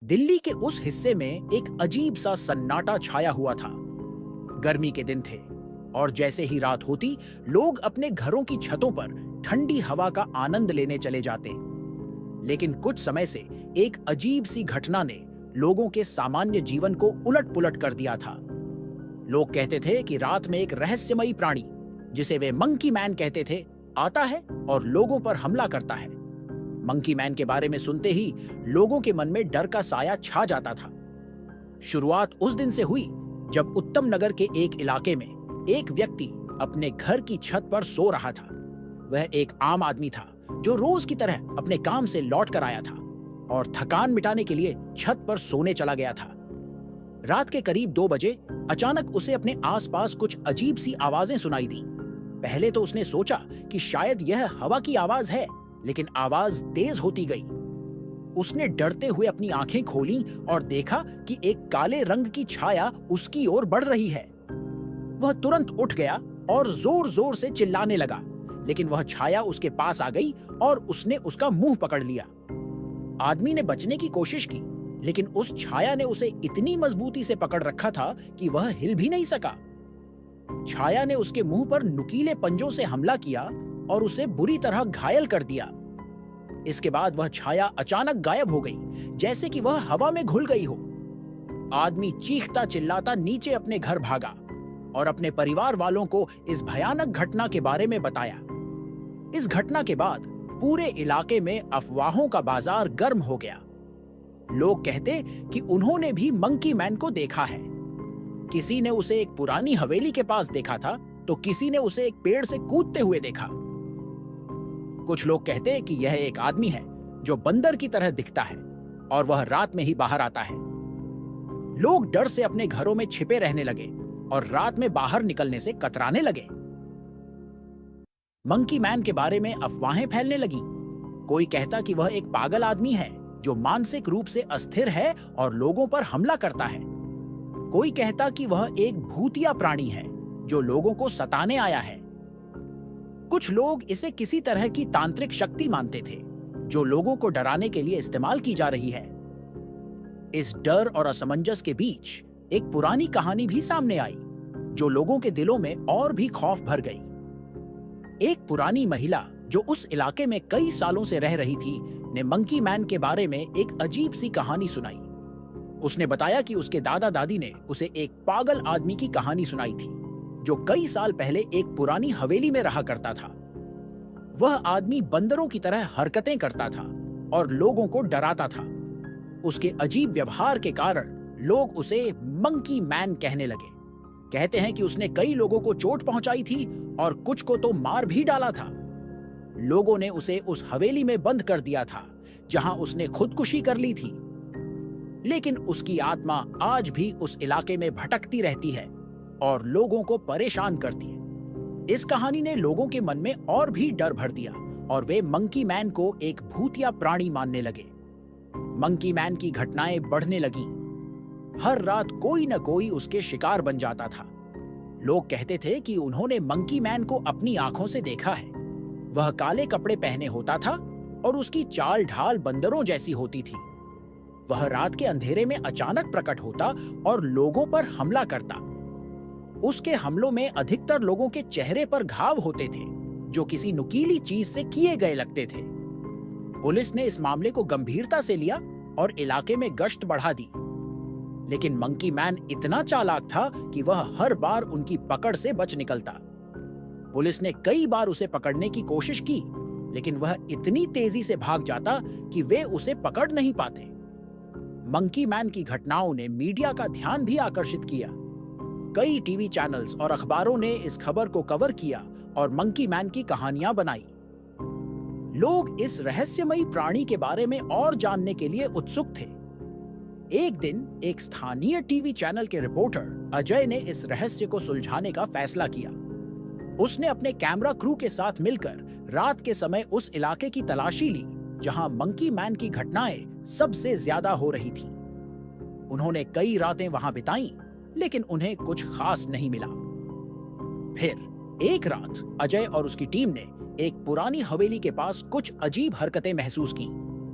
दिल्ली के उस हिस्से में एक अजीब सा सन्नाटा छाया हुआ था। गर्मी के दिन थे और जैसे ही रात होती, लोग अपने घरों की छतों पर ठंडी हवा का आनंद लेने चले जाते। लेकिन कुछ समय से एक अजीब सी घटना ने लोगों के सामान्य जीवन को उलट-पुलट कर दिया था। लोग कहते थे कि रात में एक रहस्यमयी प्राणी, जिसे वे मंकी मैन कहते थे, आता है और लोगों पर हमला करता है। मंकी मैन के बारे में सुनते ही लोगों के मन में डर का साया छा जाता था। शुरुआत उस दिन से हुई जब उत्तम नगर के एक इलाके में एक व्यक्ति अपने घर की छत पर सो रहा था। वह एक आम आदमी था जो रोज की तरह अपने काम से लौट कर आया था और थकान मिटाने के लिए छत पर सोने चला गया था। रात के करीब 2 बजे अचानक उसे अपने आसपास कुछ अजीब सी आवाजें सुनाई दी। पहले तो उसने सोचा कि शायद यह हवा की आवाज है, लेकिन आवाज तेज होती गई। उसने डरते हुए अपनी आंखें खोलीं और देखा कि एक काले रंग की छाया उसकी ओर बढ़ रही है। वह तुरंत उठ गया और जोर-जोर से चिल्लाने लगा, लेकिन वह छाया उसके पास आ गई और उसने उसका मुंह पकड़ लिया। आदमी ने बचने की कोशिश की, लेकिन उस छाया ने उसे इतनी मजबूती से पकड़ रखा था कि वह हिल भी नहीं सका। छाया ने उसके मुंह पर नुकीले पंजों से हमला किया और उसे बुरी तरह घायल कर दिया। इसके बाद वह छाया अचानक गायब हो गई, जैसे कि वह हवा में घुल गई हो। आदमी चीखता चिल्लाता नीचे अपने घर भागा और अपने परिवार वालों को इस भयानक घटना के बारे में बताया। इस घटना के बाद पूरे इलाके में अफवाहों का बाजार गर्म हो गया। लोग कहते कि उन्होंने भी मंकी मैन को देखा है। किसी ने उसे एक पुरानी हवेली के पास देखा था, तो किसी ने उसे एक पेड़ से कूदते हुए देखा। कुछ लोग कहते कि यह एक आदमी है जो बंदर की तरह दिखता है और वह रात में ही बाहर आता है। लोग डर से अपने घरों में छिपे रहने लगे और रात में बाहर निकलने से कतराने लगे। मंकी मैन के बारे में अफवाहें फैलने लगीं। कोई कहता कि वह एक पागल आदमी है जो मानसिक रूप से अस्थिर है और लोगों पर हमला करता है। कोई कहता कि वह एक भूतिया प्राणी है जो लोगों को सताने आया है। कुछ लोग इसे किसी तरह की तांत्रिक शक्ति मानते थे जो लोगों को डराने के लिए इस्तेमाल की जा रही है। इस डर और असमंजस के बीच एक पुरानी कहानी भी सामने आई जो लोगों के दिलों में और भी खौफ भर गई। एक पुरानी महिला जो उस इलाके में कई सालों से रह रही थी ने मंकी मैन के बारे में एक अजीब सी कहानी सुनाई। उसने बताया कि उसके दादा दादी ने उसे एक पागल आदमी की कहानी सुनाई थी जो कई साल पहले एक पुरानी हवेली में रहा करता था। वह आदमी बंदरों की तरह हरकतें करता था और लोगों को डराता था। उसके अजीब व्यवहार के कारण लोग उसे मंकी मैन कहने लगे। कहते हैं कि उसने कई लोगों को चोट पहुंचाई थी और कुछ को तो मार भी डाला था। लोगों ने उसे उस हवेली में बंद कर दिया था जहां उसने खुदकुशी कर ली थी। लेकिन उसकी आत्मा आज भी उस इलाके में भटकती रहती है और लोगों को परेशान करती है। इस कहानी ने लोगों के मन में और भी डर भर दिया और वे मंकी मैन को एक भूतिया प्राणी मानने लगे। मंकी मैन की घटनाएं बढ़ने लगीं। हर रात कोई न कोई उसके शिकार बन जाता था। लोग कहते थे कि उन्होंने मंकी मैन को अपनी आंखों से देखा है। वह काले कपड़े पहने होता था और उसकी चाल ढाल बंदरों जैसी होती थी। वह रात के अंधेरे में अचानक प्रकट होता और लोगों पर हमला करता। उसके हमलों में अधिकतर लोगों के चेहरे पर घाव होते थे जो किसी नुकीली चीज से किए गए लगते थे। पुलिस ने इस मामले को गंभीरता से लिया और इलाके में गश्त बढ़ा दी। लेकिन मंकी मैन इतना चालाक था कि वह हर बार उनकी पकड़ से बच निकलता। पुलिस ने कई बार उसे पकड़ने की कोशिश की, लेकिन वह इतनी तेजी से भाग जाता कि वे उसे पकड़ नहीं पाते। मंकी मैन की घटनाओं ने मीडिया का ध्यान भी आकर्षित किया। कई टीवी चैनल्स और अखबारों ने इस खबर को कवर किया और मंकी मैन की कहानियां बनाई। लोग इस रहस्यमयी प्राणी के बारे में और जानने के लिए उत्सुक थे। एक दिन एक स्थानीय टीवी चैनल के रिपोर्टर अजय ने इस रहस्य को सुलझाने का फैसला किया। उसने अपने कैमरा क्रू के साथ मिलकर रात के समय उस इलाके की तलाशी ली जहां मंकी मैन की घटनाएं सबसे ज्यादा हो रही थीं। उन्होंने कई रातें वहां बिताईं, लेकिन उन्हें कुछ खास नहीं मिला। फिर एक रात अजय और उसकी टीम ने एक पुरानी हवेली के पास कुछ अजीब हरकतें महसूस की।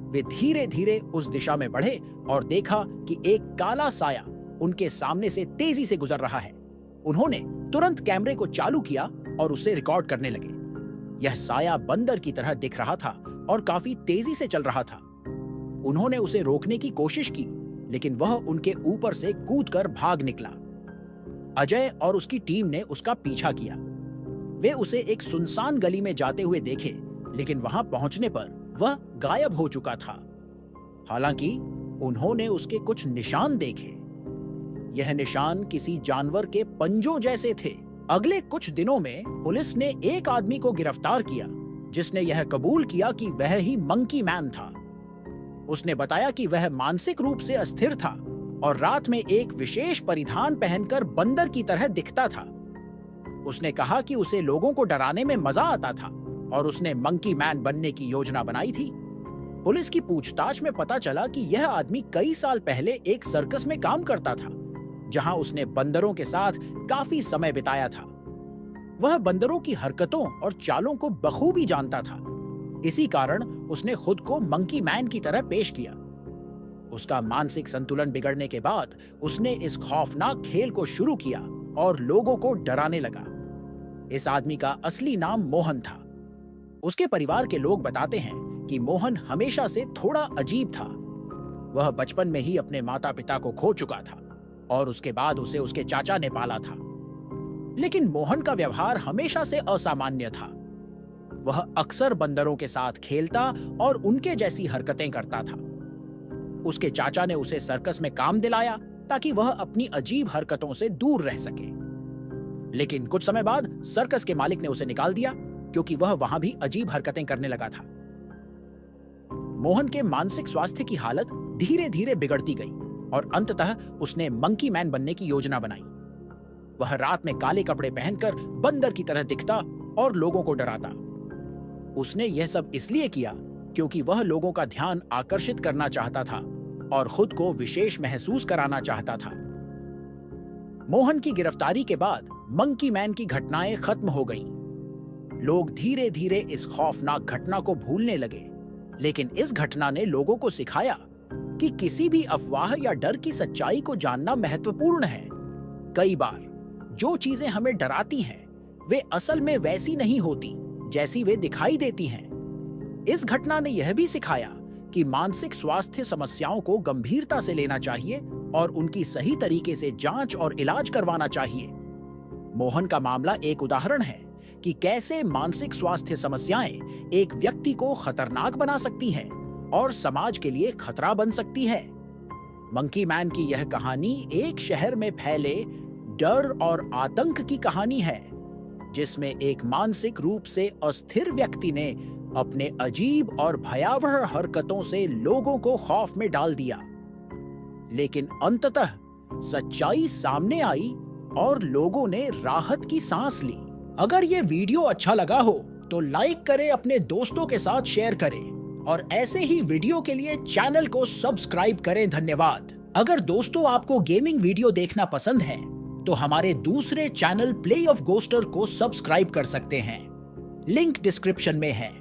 वे धीरे धीरे उस दिशा में बढ़े और देखा कि एक काला साया उनके सामने से तेजी से गुजर रहा है। उन्होंने तुरंत कैमरे को चालू किया और उसे रिकॉर्ड करने लगे। यह साया बंदर की तरह दिख रहा था और काफी तेजी से चल रहा था। उन्होंने उसे रोकने की कोशिश की, लेकिन वह उनके ऊपर से कूदकर भाग निकला। अजय और उसकी टीम ने उसका पीछा किया। वे उसे एक सुनसान गली में जाते हुए देखे, लेकिन वहां पहुंचने पर वह गायब हो चुका था। हालांकि उन्होंने उसके कुछ निशान देखे। यह निशान किसी जानवर के पंजों जैसे थे। अगले कुछ दिनों में पुलिस ने एक आदमी को गिरफ्तार किया, जिसने यह कबूल किया कि वह ही मंकी मैन था। उसने बताया कि वह मानसिक रूप से अस्थिर था और रात में एक विशेष परिधान पहनकर बंदर की तरह दिखता था। उसने कहा कि उसे लोगों को डराने में मजा आता था और उसने मंकी मैन बनने की योजना बनाई थी। पुलिस की पूछताछ में पता चला कि यह आदमी कई साल पहले एक सर्कस में काम करता था, जहां उसने बंदरों के साथ काफी समय बिताया था। वह बंदरों की हरकतों और चालों को बखूबी जानता था। इसी कारण उसने खुद को मंकी मैन की तरह पेश किया। उसका मानसिक संतुलन बिगड़ने के बाद उसने इस खौफनाक खेल को शुरू किया और लोगों को डराने लगा। इस आदमी का असली नाम मोहन था। उसके परिवार के लोग बताते हैं कि मोहन हमेशा से थोड़ा अजीब था। वह बचपन में ही अपने माता पिता को खो चुका था और उसके बाद उसे उसके चाचा ने पाला था। लेकिन मोहन का व्यवहार हमेशा से असामान्य था। वह अक्सर बंदरों के साथ खेलता और उनके जैसी हरकतें करता था। उसके चाचा ने उसे सर्कस में काम दिलाया ताकि वह अपनी अजीब हरकतों से दूर रह सके। लेकिन कुछ समय बाद सर्कस के मालिक ने उसे निकाल दिया, क्योंकि वह वहां भी अजीब हरकतें करने लगा था। मोहन के मानसिक स्वास्थ्य की हालत धीरे धीरे बिगड़ती गई और अंततः उसने मंकी मैन बनने की योजना बनाई। वह रात में काले कपड़े पहनकर बंदर की तरह दिखता और लोगों को डराता। उसने यह सब इसलिए किया क्योंकि वह लोगों का ध्यान आकर्षित करना चाहता था और खुद को विशेष महसूस कराना चाहता था। मोहन की गिरफ्तारी के बाद मंकी मैन की घटनाएं खत्म हो गईं। लोग धीरे धीरे इस खौफनाक घटना को भूलने लगे, लेकिन इस घटना ने लोगों को सिखाया कि किसी भी अफवाह या डर की सच्चाई को जानना महत्वपूर्ण है। कई बार जो चीजें हमें डराती हैं, वे असल में वैसी नहीं होती जैसी वे दिखाई देती हैं। इस घटना ने यह भी सिखाया कि मानसिक स्वास्थ्य समस्याओं को गंभीरता से लेना चाहिए और उनकी सही तरीके से जांच और इलाज करवाना चाहिए। मोहन का मामला एक उदाहरण है कि कैसे मानसिक स्वास्थ्य समस्याएं एक व्यक्ति को खतरनाक बना सकती हैं और समाज के लिए खतरा बन सकती है। मंकी मैन की यह कहानी एक शहर में फैले डर और आतंक की कहानी है, जिसमें एक मानसिक रूप से अस्थिर व्यक्ति ने अपने अजीब और भयावह हरकतों से लोगों को खौफ में डाल दिया। लेकिन अंततः सच्चाई सामने आई और लोगों ने राहत की सांस ली। अगर ये वीडियो अच्छा लगा हो तो लाइक करें, अपने दोस्तों के साथ शेयर करें और ऐसे ही वीडियो के लिए चैनल को सब्सक्राइब करें। धन्यवाद। अगर दोस्तों आपको गेमिंग वीडियो देखना पसंद है तो हमारे दूसरे चैनल प्ले ऑफ गोस्टर को सब्सक्राइब कर सकते हैं। लिंक डिस्क्रिप्शन में है।